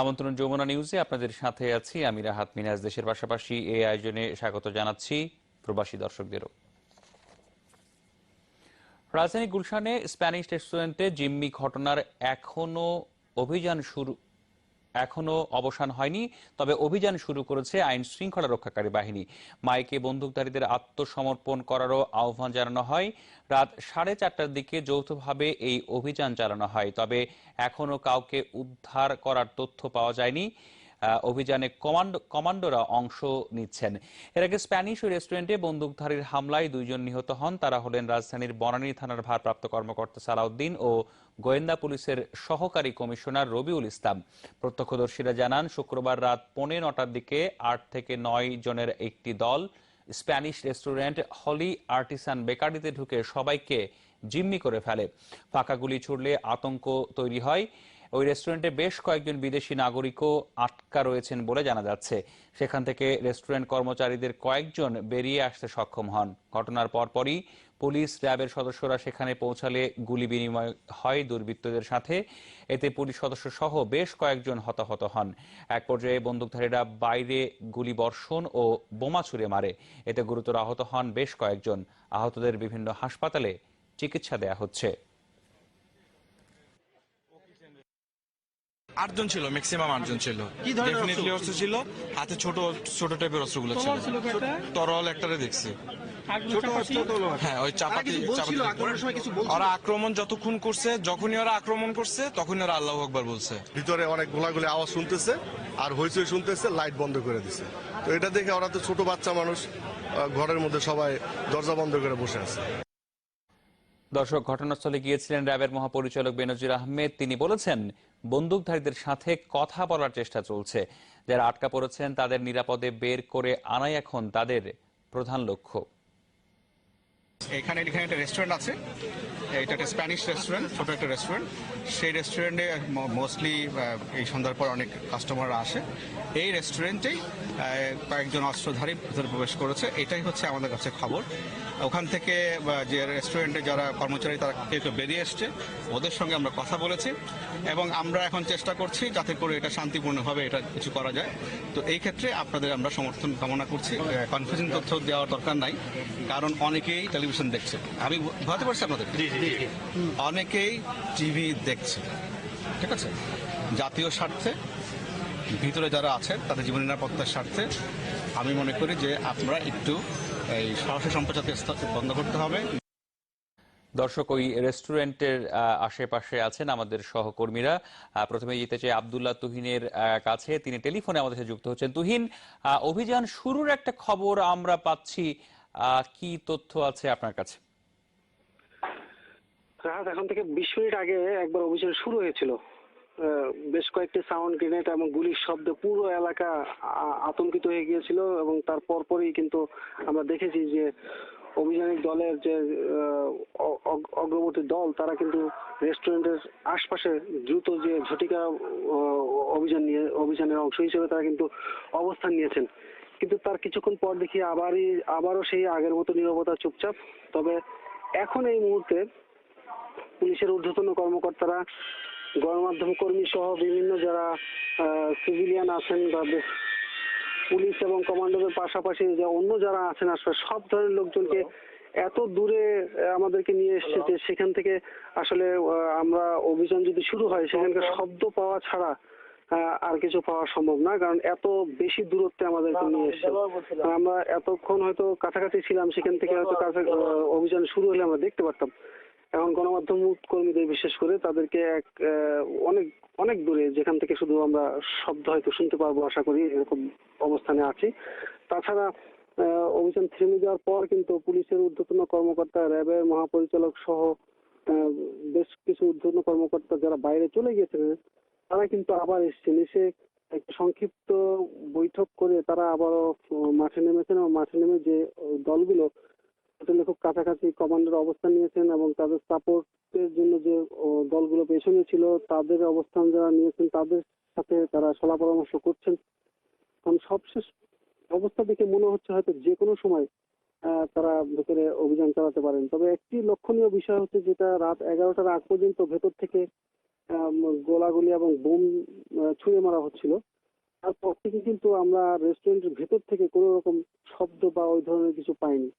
Speaker 5: আমন্ত্রণ যমুনা নিউজে আপনাদের সাথে আছি আমি রাহাত মিনাজ। দেশের পাশাপাশি এই আয়োজনে স্বাগত জানাচ্ছি প্রবাসী দর্শকদেরও। রাজধানী গুলশানে স্প্যানিশ রেস্টুরেন্টে জিম্মি ঘটনার এখনো অবসান হয়নি, তবে অভিযান শুরু করেছে আইন শৃঙ্খলা রক্ষাকারী বাহিনী। মাইকে বন্দুকধারীদের আত্মসমর্পণ করারও আহ্বান জানানো হয়। রাত 4:30টার দিকে যৌথভাবে এই অভিযান চালানো হয়, তবে এখনো কাউকে উদ্ধার করার তথ্য পাওয়া যায়নি। অভিযানে কমান্ডোরা অংশ নিচ্ছেন। এর আগে স্প্যানিশ ওই রেস্টুরেন্টে বন্দুকধারীর হামলায় 2 জন নিহত হন। তারা হলেন রাজধানীর বনানী থানার ভারপ্রাপ্ত কর্মকর্তা সালাউদ্দিন ও গোয়েন্দা পুলিশের সহকারী কমিশনার রবিউল ইসলাম। প্রত্যক্ষদর্শীরা জানান, শুক্রবার রাত 9:45টার দিকে 8 থেকে 9 জনের একটি দল স্প্যানিশ রেস্টুরেন্ট হলি আর্টিসান বেকারিতে ঢুকে সবাইকে জিম্মি করে ফেলে। ফাঁকা গুলি ছুড়লে আতঙ্ক তৈরি হয়। ওই রেস্টুরেন্টে বেশ কয়েকজন বিদেশি নাগরিকও আটকা রয়েছেন বলে জানা যাচ্ছে। সেখান থেকে রেস্টুরেন্ট কর্মচারীদের কয়েকজন বেরিয়ে আসতে সক্ষম হন। ঘটনার পরপরই পুলিশ র্যাবের সদস্যরা সেখানে পৌঁছালে গুলি বিনিময় হয় দুর্বৃত্তদের সাথে। এতে পুলিশ সদস্য সহ বেশ কয়েকজন হতাহত হন। এক পর্যায়ে বন্দুকধারীরা বাইরে গুলি বর্ষণ ও বোমা ছুড়ে মারে। এতে গুরুতর আহত হন বেশ কয়েকজন। আহতদের বিভিন্ন হাসপাতালে চিকিৎসা দেয়া হচ্ছে।
Speaker 6: 8 জন ছিল, ম্যাক্সিমাম 8 জন ছিল। ডেফিনেটলি অস্ত্র ছিল, হাতে ছোট ছোট টাইপের অস্ত্রগুলো ছিল। তরল একটারে দেখছি। হ্যাঁ, ওই চাপাতি। ওরা আক্রমণ যতক্ষণ করছে, যখনই ওরা আক্রমণ করছে তখনই ওরা আল্লাহু আকবার বলছে।
Speaker 7: ভিতরে অনেক গোলাগুলি আওয়াজ শুনতেছে আর হইচই শুনতেছে, লাইট বন্ধ করে দিছে। তো এটা দেখে ওরা তো ছোট বাচ্চা মানুষ, ঘরের মধ্যে সবাই দরজা বন্ধ করে বসে আছে।
Speaker 5: দর্শক, ঘটনাস্থলে গিয়েছিলেন র্যাবের মহাপরিচালক বেনজির আহমেদ। তিনি বলেছেন, বন্দুকধারীদের সাথে কথা বলার চেষ্টা চলছে। যারা আটকা পড়েছেন তাদের নিরাপদে বের করে আনাই এখন তাদের প্রধান লক্ষ্য।
Speaker 8: এখানে একটা রেস্টুরেন্ট আছে, এটা একটা স্প্যানিশ রেস্টুরেন্ট, ছোট একটা রেস্টুরেন্ট। সেই রেস্টুরেন্টে মোস্টলি এই সন্ধ্যার পর অনেক কাস্টমাররা আসে। এই রেস্টুরেন্টেই কয়েকজন অস্ত্রধারী ভিতরে প্রবেশ করেছে, এটাই হচ্ছে আমাদের কাছে খবর। ওখান থেকে যে রেস্টুরেন্টে যারা কর্মচারী তারা কেউ কেউ বেরিয়ে এসছে, ওদের সঙ্গে আমরা কথা বলেছি এবং আমরা এখন চেষ্টা করছি যাতে করে এটা শান্তিপূর্ণভাবে এটা কিছু করা যায়। তো এই ক্ষেত্রে আপনাদের আমরা সমর্থন কামনা করছি। কনফিউজিং তথ্য দেওয়ার দরকার নাই, কারণ অনেকেই টেলিভিশন দেখছে। আমি বুঝতে পারছি আপনাদের, অনেকেই টিভি দেখছে, ঠিক আছে। জাতীয় স্বার্থে ভিতরে যারা আছেন তাদের জীবন নিরাপত্তার স্বার্থে আমি মনে করি যে আপনারা একটু এই সরাসরি সম্প্রচারকে বন্ধ করতে হবে।
Speaker 5: দর্শক, ওই রেস্টুরেন্টের আশেপাশে আছেন আমাদের সহকর্মীরা। প্রথমে যেতে চাই আব্দুল্লাহ তুহিনের কাছে, তিনি টেলিফোনে আমাদের সাথে যুক্ত হচ্ছেন। তুহিন, অভিযান শুরুর একটা খবর আমরা পাচ্ছি, কি তথ্য আছে আপনার কাছে?
Speaker 9: রাহাত, এখন থেকে 20 মিনিট আগে একবার অভিযান শুরু হয়েছিল। বেশ কয়েকটি সাউন্ড গ্রেনেড এবং গুলির শব্দে পুরো এলাকা আতঙ্কিত হয়ে গিয়েছিল এবং তার পরপরই কিন্তু আমরা দেখেছি যে অভিযানিক দলের যে অগ্রবর্তী দল তারা কিন্তু রেস্টুরেন্টের আশপাশে দ্রুত যে ঝটিকা অভিযানের অংশ হিসেবে তারা কিন্তু অবস্থান নিয়েছেন। কিন্তু তার কিছুক্ষণ পর দেখি আবারও সেই আগের মতো নীরবতা, চুপচাপ। তবে এখন এই মুহূর্তে পুলিশের ঊর্ধ্বতন কর্মকর্তারা, গণমাধ্যম কর্মী সহ বিভিন্ন যারা সিভিলিয়ান আছেন বা পুলিশ এবং কমান্ডোদের পাশাপাশি যে অন্য যারা আছেন আশপাশে সব ধরনের লোকজনকে এত দূরে আমাদেরকে নিয়ে এসেছে যে সেখান থেকে আসলে আমরা অভিযান যদি শুরু হয় সেখানকার শব্দ পাওয়া ছাড়া আর কিছু পাওয়া সম্ভব না, কারণ এত বেশি দূরত্বে আমাদেরকে নিয়ে এসেছে। আমরা এতক্ষণ হয়তো কাছাকাছি ছিলাম, সেখান থেকে হয়তো অভিযান শুরু হলে আমরা দেখতে পারতাম। এখন গণমাধ্যম কর্মীদের বিশেষ করে তাদেরকে অনেক অনেক দূরে, যেখান থেকে শুধু আমরা শব্দ হয়তো শুনতে পারবো আশা করি, এরকম অবস্থানে আছি। তাছাড়া অভিযান থেমে যাওয়ার পর কিন্তু পুলিশের ঊর্ধ্বতন কর্মকর্তা, র্যাবের মহাপরিচালক সহ বেশ কিছু ঊর্ধ্বতন কর্মকর্তা যারা বাইরে চলে গিয়েছিলেন তারা কিন্তু আবার এসেছেন। এসে একটা সংক্ষিপ্ত বৈঠক করে তারা আবারও মাঠে নেমেছেন এবং মাঠে নেমে যে দলগুলো হোটেলে খুব কাছাকাছি কমান্ডার অবস্থান নিয়েছেন এবং তাদের সাপোর্টের জন্য যে দলগুলো পেছনে ছিল তাদের অবস্থান যারা নিয়েছেন তাদের সাথে তারা সলা পরামর্শ করছেন। কারণ সবশেষ অবস্থা দেখে মনে হচ্ছে হয়তো যে কোনো সময় তারা ভেতরে অভিযান চালাতে পারেন। তবে একটি লক্ষণীয় বিষয় হচ্ছে যেটা রাত 11টার আগ পর্যন্ত ভেতর থেকে গোলাগুলি এবং বোম ছুঁড়ে মারা হচ্ছিল, তারপর থেকে কিন্তু আমরা রেস্টুরেন্টের ভেতর থেকে কোনো রকম শব্দ বা ওই ধরনের কিছু পাইনি।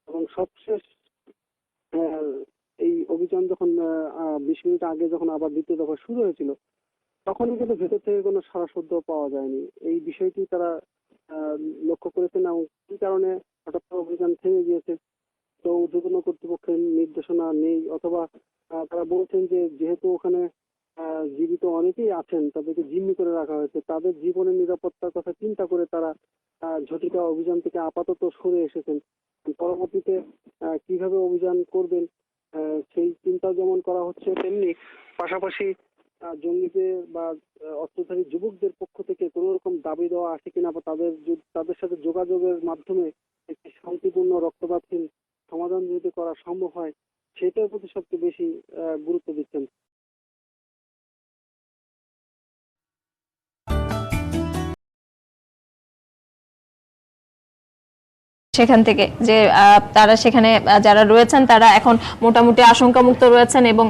Speaker 9: এবং সবশেষ এই অভিযান যখন 20 মিনিট আগে যখন আবার দ্বিতীয় দফা শুরু হয়েছিল তখনই কিন্তু ভেতর থেকে কোনো সাড়া শব্দ পাওয়া যায়নি। এই বিষয়টি তারা লক্ষ্য করেছেন এবং কি কারণে হঠাৎ অভিযান থেমে গিয়েছে তো ঊর্ধ্বতন কর্তৃপক্ষের নির্দেশনা নেই, অথবা তারা বলছেন যে যেহেতু ওখানে জীবিত অনেকেই আছেন তাদেরকে জিম্মি করে রাখা হয়েছে, তাদের জীবনের নিরাপত্তার কথা চিন্তা করে তারা ঝটিকা অভিযান থেকে আপাতত সরে এসেছেন। পরবর্তীতে কিভাবে অভিযান করবেন সেই চিন্তাও যেমন করা হচ্ছে, তেমনি পাশাপাশি জঙ্গিদের বা অস্ত্রধারী যুবকদের পক্ষ থেকে কোনো রকম দাবি দেওয়া আছে কিনা বা তাদের সাথে যোগাযোগের মাধ্যমে একটি শান্তিপূর্ণ রক্তপাতহীন সমাধান যদি করা সম্ভব হয় সেটার প্রতি সবচেয়ে বেশি গুরুত্ব দিচ্ছেন।
Speaker 3: সেখান থেকে যে তারা সেখানে যারা রয়েছেন তারা এখন মোটামুটি আশঙ্কামুক্ত রয়েছেন এবং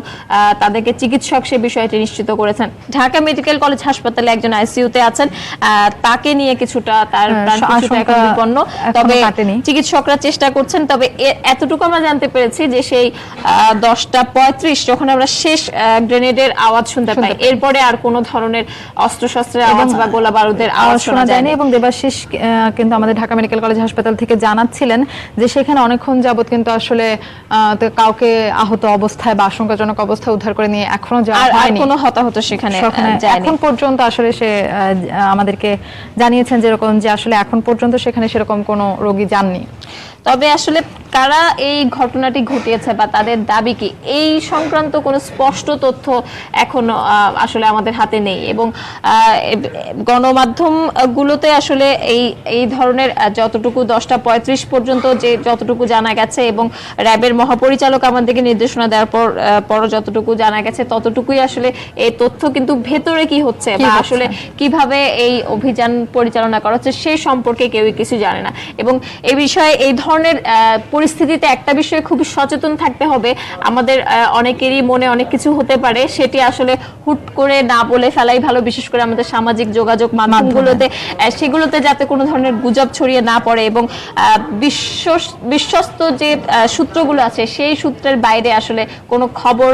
Speaker 3: তাদেরকে চিকিৎসক সে বিষয়টি নিশ্চিত করেছেন। ঢাকা মেডিকেল কলেজ হাসপাতালে একজন আইসিইউতে আছেন, তাকে নিয়ে কিছুটা তার আশঙ্কা বিপন্ন, তবে চিকিৎসকরা চেষ্টা করছেন। তবে এতটুকু আমরা জানতে পেরেছি যে সেই 10:35 যখন আমরা শেষ গ্রেনেডের আওয়াজ শুনতে পাই, এরপরে আর কোনো ধরনের অস্ত্রশস্ত্রের আওয়াজ বা গোলা বারুদের আওয়াজ শোনা যায়নি।
Speaker 4: এবং দেবাশিস কিন্তু আমাদের ঢাকা মেডিকেল কলেজ হাসপাতাল থেকে জানাচ্ছিলেন যে সেখানে অনেকক্ষণ যাবত কিন্তু আসলে কাউকে আহত অবস্থায় বা আশঙ্কাজনক অবস্থায় উদ্ধার করে নিয়ে এখনো যাওয়া হয়নি,
Speaker 3: কোনো হতাহত সেখানে
Speaker 4: এখন পর্যন্ত আসলে সে আমাদেরকে জানিয়েছেন যেরকম যে আসলে এখন পর্যন্ত সেখানে সেরকম কোনো রোগী যাননি।
Speaker 3: তবে আসলে কারা এই ঘটনাটি ঘটিয়েছে বা তাদের দাবি কি, এই সংক্রান্ত কোনো স্পষ্ট তথ্য এখনো আসলে আমাদের হাতে নেই। এবং গণমাধ্যম গুলোতে আসলে এই ধরনের যতটুকু 10:35 পর্যন্ত যে যতটুকু জানা গেছে এবং র্যাবের মহাপরিচালক আমাদেরকে নির্দেশনা দেওয়ার পর যতটুকু জানা গেছে ততটুকুই আসলে এই তথ্য, কিন্তু ভেতরে কি হচ্ছে বা আসলে কিভাবে এই অভিযান পরিচালনা করা হচ্ছে সেই সম্পর্কে কেউই কিছু জানে না। এবং এই বিষয়ে এই ধরনের পরিস্থিতিতে একটা বিষয়ে খুব সচেতন থাকতে হবে। আমাদের অনেকেরই মনে অনেক কিছু হতে পারে, সেটি আসলে হুট করে না বলে ফেলাই ভালো, বিশেষ করে আমাদের সামাজিক যোগাযোগ মাধ্যমগুলোতে, সেগুলোতে যাতে কোনো ধরনের গুজব ছড়িয়ে না পড়ে এবং বিশ্বস্ত যে সূত্রগুলো আছে সেই সূত্রের বাইরে আসলে কোনো খবর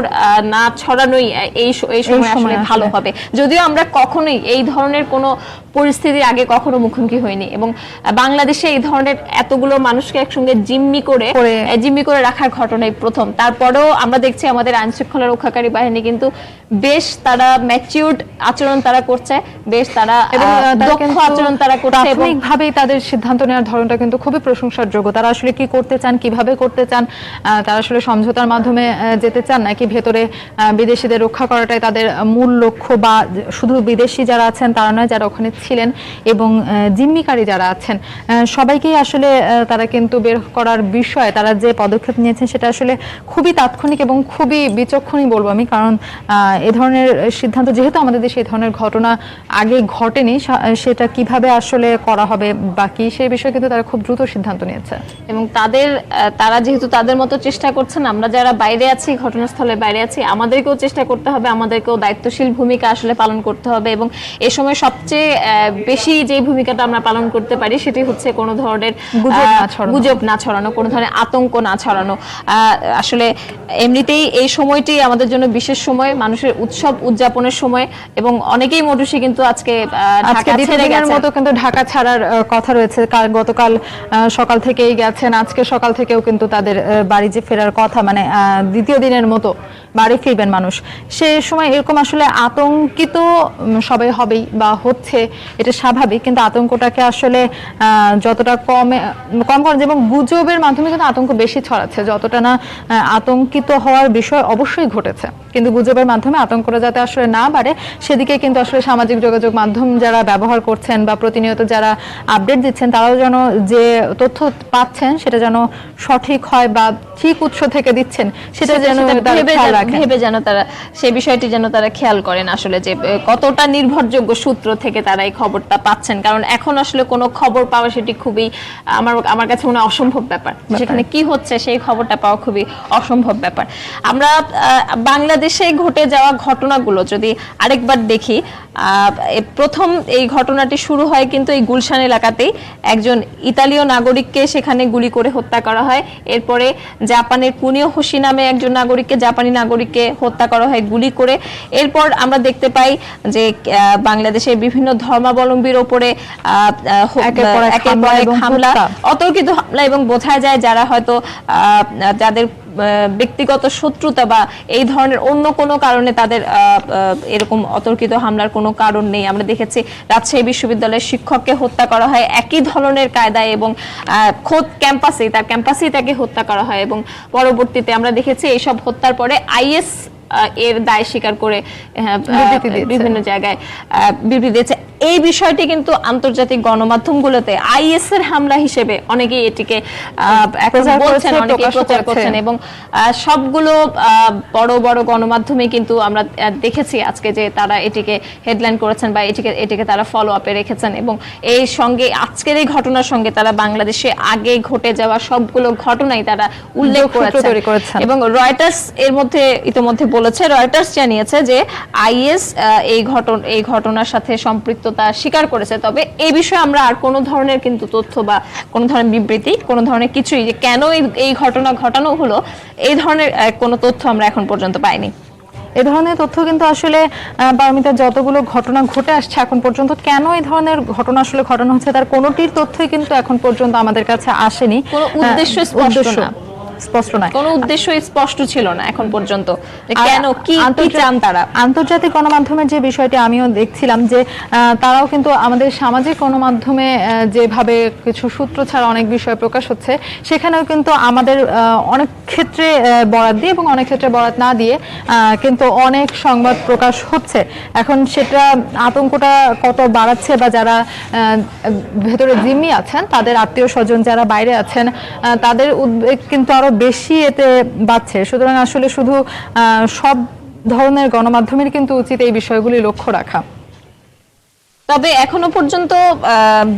Speaker 3: না ছড়ানোই এই সময় আসলে ভালো হবে। যদিও আমরা কখনোই এই ধরনের কোনো পরিস্থিতির আগে কখনো মুখোমুখি হয়নি এবং বাংলাদেশে এই ধরনের এতগুলো মানুষকে একসঙ্গে জিম্মি করে রাখার ঘটনাই প্রথম। তারপরেও আমরা দেখছি আমাদের আইন শৃঙ্খলা রক্ষাকারী বাহিনী কিন্তু বেশ তারা ম্যাচিউরড আচরণ তারা করছে, বেশ তারা দক্ষ আচরণ তারা করছে এবং
Speaker 4: প্রাথমিকভাবেই তাদের সিদ্ধান্ত নেওয়ার ধরনটা কিন্তু খুবই প্রশংসার যোগ্য। তারা আসলে কি করতে চান, কিভাবে করতে চান, তারা আসলে সমঝোতার মাধ্যমে যেতে চান নাকি ভেতরে বিদেশিদের রক্ষা করাটাই তাদের মূল লক্ষ্য, বা শুধু বিদেশি যারা আছেন তারা নয়, যারা ওখানে ছিলেন এবং জিম্মিকারী যারা আছেন সবাইকেই আসলে তারা কিন্তু বের করার বিষয়ে তারা যে পদক্ষেপ নিয়েছেন সেটা আসলে খুবই তাৎক্ষণিক এবং খুবই বিচক্ষণই বলবো আমি। কারণ এই ধরনের সিদ্ধান্ত, যেহেতু আমাদের দেশে এই ধরনের ঘটনা আগে ঘটেনি, সেটা কিভাবে আসলে করা হবে বাকি সেই বিষয়ে কিন্তু তারা খুব দ্রুত সিদ্ধান্ত নিয়েছে।
Speaker 3: এবং তারা যেহেতু তাদের মতো চেষ্টা করছেন, আমরা যারা বাইরে আছি, ঘটনাস্থলের বাইরে আছি, আমাদেরকেও চেষ্টা করতে হবে, আমাদেরকেও দায়িত্বশীল ভূমিকা আসলে পালন করতে হবে। এবং এ সময় সবচেয়ে বেশি যে ভূমিকাটা আমরা পালন করতে পারি সেটি হচ্ছে কোনো ধরনের গুজব না ছড়ানো, কোনো ধরনের আতঙ্ক না ছড়ানো। আসলে এমনিতেই এই সময়টি আমাদের জন্য বিশেষ সময়, মানুষের উৎসব উদযাপনের সময় এবং অনেকেই মধুসী কিন্তু আজকে ঢাকা ছেড়ে গেছেন,
Speaker 4: মতো কিন্তু ঢাকা ছাড়ার কথা রয়েছে। গতকাল সকাল থেকেই গেছেন, আজকে সকাল থেকেও কিন্তু তাদের বাড়ি যে ফেরার কথা, মানে দ্বিতীয় দিনের মতো বাড়ি ফিরবেন মানুষ। সে সময় এরকম আসলে আতঙ্কিত সবাই হবেই বা হচ্ছে, এটা স্বাভাবিক, কিন্তু আতঙ্কটাকে আসলে যতটা কম করেন, এবং গুজবের মাধ্যমে কিন্তু আতঙ্ক বেশি ছড়াচ্ছে, যতটা না আতঙ্কিত হওয়ার বিষয় অবশ্যই ঘটেছে, কিন্তু গুজবের মাধ্যমে আতঙ্কটা যাতে আসলে না বাড়ে সেদিকে কিন্তু আসলে সামাজিক যোগাযোগ মাধ্যম যারা ব্যবহার করছেন বা প্রতিনিয়ত যারা আপডেট দিচ্ছেন তারাও যেন যে তথ্য পাচ্ছেন সেটা যেন সঠিক হয় বা ঠিক উৎস থেকে দিচ্ছেন সেটা যেন
Speaker 3: ভেবে যেন তারা সেই বিষয়টি যেন তারা খেয়াল করেন আসলে যে কতটা নির্ভরযোগ্য সূত্র থেকে তারা এই খবরটা পাচ্ছেন। কারণ এখন আসলে কোনো খবর পাওয়া সেটি খুবই আমার কাছে মনে হয় অসম্ভব ব্যাপার, সেখানে কি হচ্ছে সেই খবরটা পাওয়া খুবই অসম্ভব ব্যাপার। আমরা বাংলাদেশে ঘটে যাওয়া ঘটনাগুলো যদি আরেকবার দেখি, প্রথম এই ঘটনাটি শুরু হয় কিন্তু এই গুলশান এলাকাতেই, একজন ইতালীয় নাগরিককে সেখানে গুলি করে হত্যা করা হয়। এরপরে জাপানের কুনিও হোশি নামে একজন জাপানি নাগরিককে হত্যা করা হয় গুলি করে। এরপর আমরা দেখতে পাই যে বাংলাদেশের বিভিন্ন ধর্মাবলম্বীর ওপরে একের পর এক হামলা, অতর্কিত হামলা, এবং বোঝা যায় যারা হয়তো যাদের ব্যক্তিগত শত্রুতা বা এই ধরনের অন্য কোনো কারণে তাদের এরকম অতর্কিত হামলার কোনো কারণ নেই। আমরা দেখেছি রাজশাহী বিশ্ববিদ্যালয়ের শিক্ষককে হত্যা করা হয় একই ধরনের কায়দায় এবং খোদ ক্যাম্পাসেই তাকে হত্যা করা হয় এবং পরবর্তীতে আমরা দেখেছি এইসব হত্যার পরে আইএস এর দায় স্বীকার করে বিভিন্ন জায়গায় বিবৃতি দিয়েছে। এই বিষয়টি কিন্তু আন্তর্জাতিক গণমাধ্যমগুলোতে আইএস এর হামলা হিসেবে অনেকেই এটিকে প্রচার করছেন এবং সবগুলো বড় বড় গণমাধ্যমে কিন্তু আমরা দেখেছি আজকে যে তারা এটিকে হেডলাইন করেছেন বা এটিকে তারা ফলো আপে রেখেছেন এবং এই সঙ্গে আজকের এই ঘটনার সঙ্গে তারা বাংলাদেশে আগে ঘটে যাওয়া সবগুলো ঘটনাই তারা উল্লেখ করেছেন এবং রয়টার্স এর মধ্যে ইতিমধ্যে বলেছে, রয়টার্স জানিয়েছে যে আইএস এই ঘটনার সাথে সম্পৃক্ত স্বীকার করেছে। তবে এই বিষয়ে আমরা আর কোনো ধরনের কিন্তু তথ্য বা কোনো ধরনের বিবৃতি, কোনো ধরনের কিছুই যে কেন এই ঘটনা ঘটানো হলো এই ধরনের কোনো তথ্য আমরা এখন পর্যন্ত পাইনি।
Speaker 4: এই ধরনের তথ্য কিন্তু আসলে পারমিতা যতগুলো ঘটনা ঘটে আসছে এখন পর্যন্ত, কেন এই ধরনের ঘটনা আসলে ঘটানো হচ্ছে তার কোনোটির তথ্যই কিন্তু এখন পর্যন্ত আমাদের কাছে আসেনি।
Speaker 3: কোনো উদ্দেশ্য স্পষ্ট না।
Speaker 4: স্পষ্ট নয়।
Speaker 3: কোনো উদ্দেশ্য স্পষ্ট ছিল না এখন পর্যন্ত যে
Speaker 4: আর
Speaker 3: কেন কি চান তারা।
Speaker 4: আন্তর্জাতিক গণমাধ্যমের যে বিষয়টি আমিও দেখছিলাম যে তারাও কিন্তু আমাদের সামাজিক গণমাধ্যমে যেভাবে কিছু সূত্র ছাড়া অনেক বিষয় প্রকাশ হচ্ছে, সেখানেও কিন্তু আমাদের অনেক ক্ষেত্রে বরাত দিয়ে এবং অনেক ক্ষেত্রে বরাত না দিয়ে কিন্তু অনেক সংবাদ প্রকাশ হচ্ছে। এখন সেটা আতঙ্কটা কত বাড়াচ্ছে, বা যারা ভেতরে জিম্মি আছেন তাদের আত্মীয় স্বজন যারা বাইরে আছেন তাদের উদ্বেগ কিন্তু আরো বেশি এতে বাড়ছে। সুতরাং আসলে শুধু সব ধরনের গণমাধ্যমের কিন্তু উচিত এই বিষয়গুলি লক্ষ্য রাখা।
Speaker 3: তবে এখনো পর্যন্ত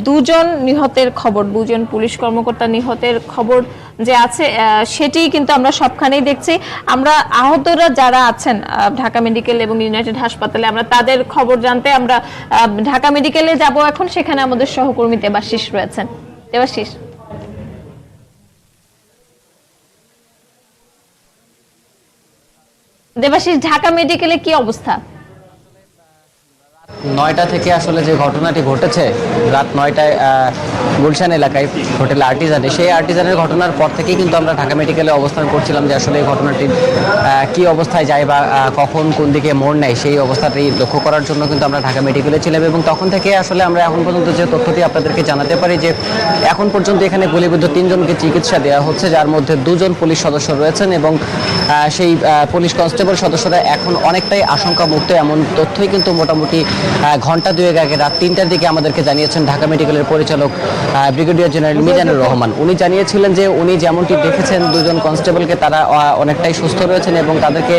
Speaker 3: দুজন নিহতের খবর, দুজন পুলিশ কর্মকর্তা নিহতের খবর যে আছে সেটি কিন্তু আমরা সবখানেই দেখছি। আমরা আহতরা যারা আছেন ঢাকা মেডিকেল এবং ইউনাইটেড হাসপাতালে, আমরা তাদের খবর জানতে আমরা ঢাকা মেডিকেলে যাব এখন। সেখানে আমাদের সহকর্মী দেবাশিস রয়েছেন। দেবাশিস, ঢাকা মেডিকেলে কি অবস্থা?
Speaker 2: 9টা থেকে আসলে যে ঘটনাটি ঘটেছে, রাত 9টায় গুলশান এলাকায় হোটেল আর্টিজানে, সেই আর্টিজানের ঘটনার পর থেকেই কিন্তু আমরা ঢাকা মেডিকেলে অবস্থান করছিলাম যে আসলে এই ঘটনাটির কি অবস্থায় যায় বা কখন কোন দিকে মোড় নেয়, সেই অবস্থাটি লক্ষ্য করার জন্য কিন্তু আমরা ঢাকা মেডিকেলে ছিলাম। এবং তখন থেকে আসলে আমরা এখন পর্যন্ত যে তথ্যটি আপনাদেরকে জানাতে পারি যে এখন পর্যন্ত এখানে গুলিবিদ্ধ 3 জনকে চিকিৎসা দেওয়া হচ্ছে, যার মধ্যে 2 জন পুলিশ সদস্য রয়েছেন এবং সেই পুলিশ কনস্টেবল সদস্যরা এখন অনেকটাই আশঙ্কা মুক্ত, এমন তথ্যই কিন্তু মোটামুটি ঘন্টা 2 আগে রাত 3টার দিকে আমাদেরকে জানিয়েছেন ঢাকা মেডিকেলের পরিচালক ব্রিগেডিয়ার জেনারেল মিজানুর রহমান। উনি জানিয়েছিলেন যে উনি যেমনটি দেখেছেন 2 জন কনস্টেবলকে, তারা অনেকটাই সুস্থ রয়েছেন এবং তাদেরকে